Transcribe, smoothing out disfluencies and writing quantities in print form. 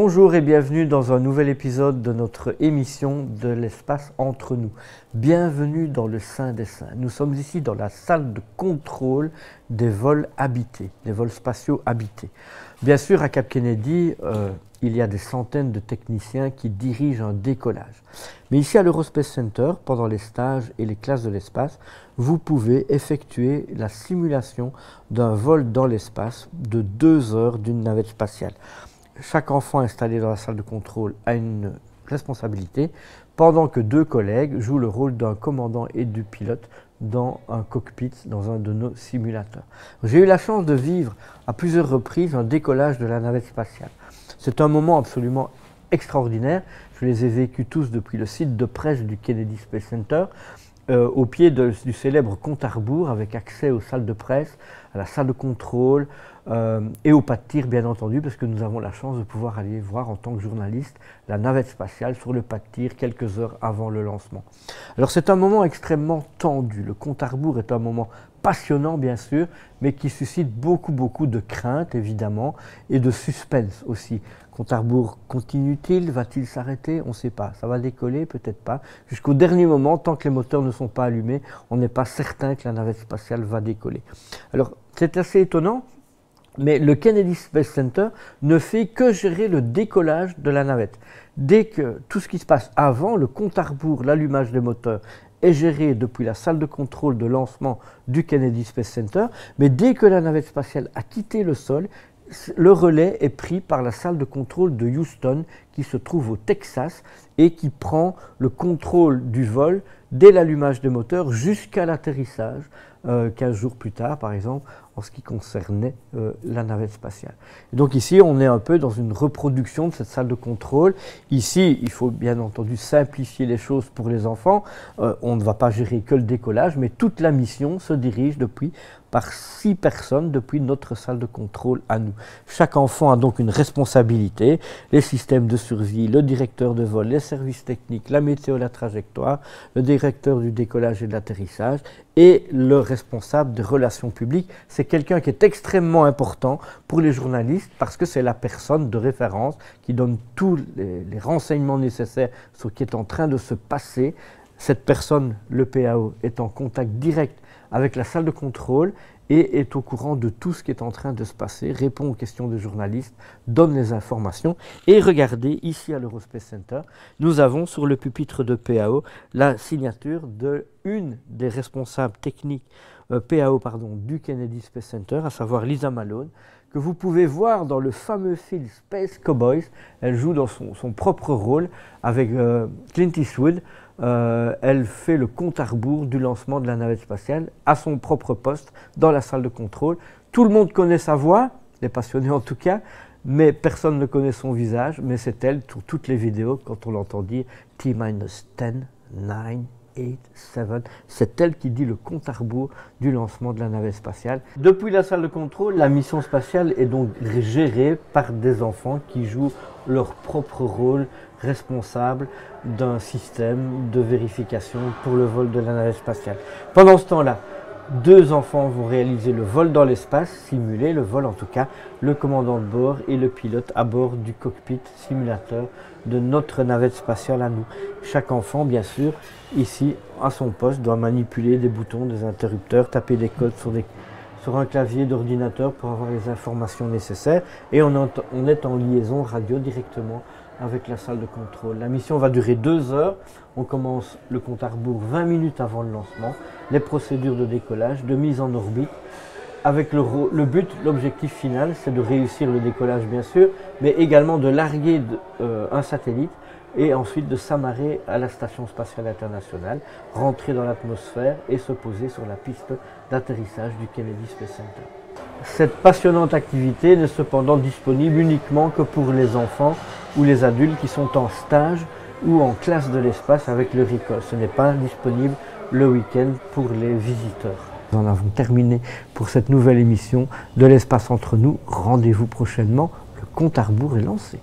Bonjour et bienvenue dans un nouvel épisode de notre émission de l'espace entre nous. Bienvenue dans le Saint des Saints. Nous sommes ici dans la salle de contrôle des vols habités, des vols spatiaux habités. Bien sûr, à Cap Kennedy, il y a des centaines de techniciens qui dirigent un décollage. Mais ici à l'Eurospace Center, pendant les stages et les classes de l'espace, vous pouvez effectuer la simulation d'un vol dans l'espace de 2 heures d'une navette spatiale. Chaque enfant installé dans la salle de contrôle a une responsabilité, pendant que 2 collègues jouent le rôle d'un commandant et du pilote dans un cockpit, dans un de nos simulateurs. J'ai eu la chance de vivre à plusieurs reprises un décollage de la navette spatiale. C'est un moment absolument extraordinaire. Je les ai vécus tous depuis le site de presse du Kennedy Space Center, au pied du célèbre compte à rebours, avec accès aux salles de presse, à la salle de contrôle et au pas de tir, bien entendu, parce que nous avons la chance de pouvoir aller voir en tant que journaliste la navette spatiale sur le pas de tir quelques heures avant le lancement. Alors c'est un moment extrêmement tendu. Le compte à rebours est un moment passionnant, bien sûr, mais qui suscite beaucoup de crainte, évidemment, et de suspense aussi. Compte à rebours continue-t-il? Va-t-il s'arrêter? On ne sait pas. Ça va décoller? Peut-être pas. Jusqu'au dernier moment, tant que les moteurs ne sont pas allumés, on n'est pas certain que la navette spatiale va décoller. Alors, c'est assez étonnant, mais le Kennedy Space Center ne fait que gérer le décollage de la navette. Dès que tout ce qui se passe avant, le compte à rebours, l'allumage des moteurs, est géré depuis la salle de contrôle de lancement du Kennedy Space Center, mais dès que la navette spatiale a quitté le sol, le relais est pris par la salle de contrôle de Houston qui se trouve au Texas et qui prend le contrôle du vol dès l'allumage des moteurs jusqu'à l'atterrissage, 15 jours plus tard par exemple, en ce qui concernait la navette spatiale. Et donc ici, on est un peu dans une reproduction de cette salle de contrôle. Ici, il faut bien entendu simplifier les choses pour les enfants. On ne va pas gérer que le décollage, mais toute la mission se dirige par 6 personnes depuis notre salle de contrôle à nous. Chaque enfant a donc une responsabilité, les systèmes de survie, le directeur de vol, les services techniques, la météo, la trajectoire, le directeur du décollage et de l'atterrissage et le responsable des relations publiques. C'est quelqu'un qui est extrêmement important pour les journalistes parce que c'est la personne de référence qui donne tous les renseignements nécessaires sur ce qui est en train de se passer. Cette personne, le PAO, est en contact direct avec la salle de contrôle et est au courant de tout ce qui est en train de se passer, répond aux questions des journalistes, donne les informations. Et regardez, ici à l'Eurospace Center, nous avons sur le pupitre de PAO la signature d'une des responsables techniques PAO du Kennedy Space Center, à savoir Lisa Malone, que vous pouvez voir dans le fameux film Space Cowboys. Elle joue dans son propre rôle avec Clint Eastwood. Elle fait le compte à rebours du lancement de la navette spatiale à son propre poste dans la salle de contrôle. Tout le monde connaît sa voix, les passionnés en tout cas, mais personne ne connaît son visage. Mais c'est elle, sur toutes les vidéos, quand on l'entend dire T-10, 9, 8, 7, c'est elle qui dit le compte à rebours du lancement de la navette spatiale. Depuis la salle de contrôle, la mission spatiale est donc gérée par des enfants qui jouent leur propre rôle responsable d'un système de vérification pour le vol de la navette spatiale. Pendant ce temps-là, 2 enfants vont réaliser le vol dans l'espace, simuler le vol en tout cas, le commandant de bord et le pilote à bord du cockpit simulateur de notre navette spatiale à nous. Chaque enfant, bien sûr, ici à son poste, doit manipuler des boutons, des interrupteurs, taper des codes sur un clavier d'ordinateur pour avoir les informations nécessaires et on est en liaison radio directement avec la salle de contrôle. La mission va durer 2 heures. On commence le compte à rebours 20 minutes avant le lancement, les procédures de décollage, de mise en orbite. Avec le but, l'objectif final, c'est de réussir le décollage bien sûr, mais également de larguer un satellite et ensuite de s'amarrer à la Station spatiale internationale, rentrer dans l'atmosphère et se poser sur la piste d'atterrissage du Kennedy Space Center. Cette passionnante activité n'est cependant disponible uniquement que pour les enfants ou les adultes qui sont en stage ou en classe de l'espace avec le RICOL. Ce n'est pas disponible le week-end pour les visiteurs. Nous en avons terminé pour cette nouvelle émission de l'espace entre nous. Rendez-vous prochainement, le compte à rebours est lancé.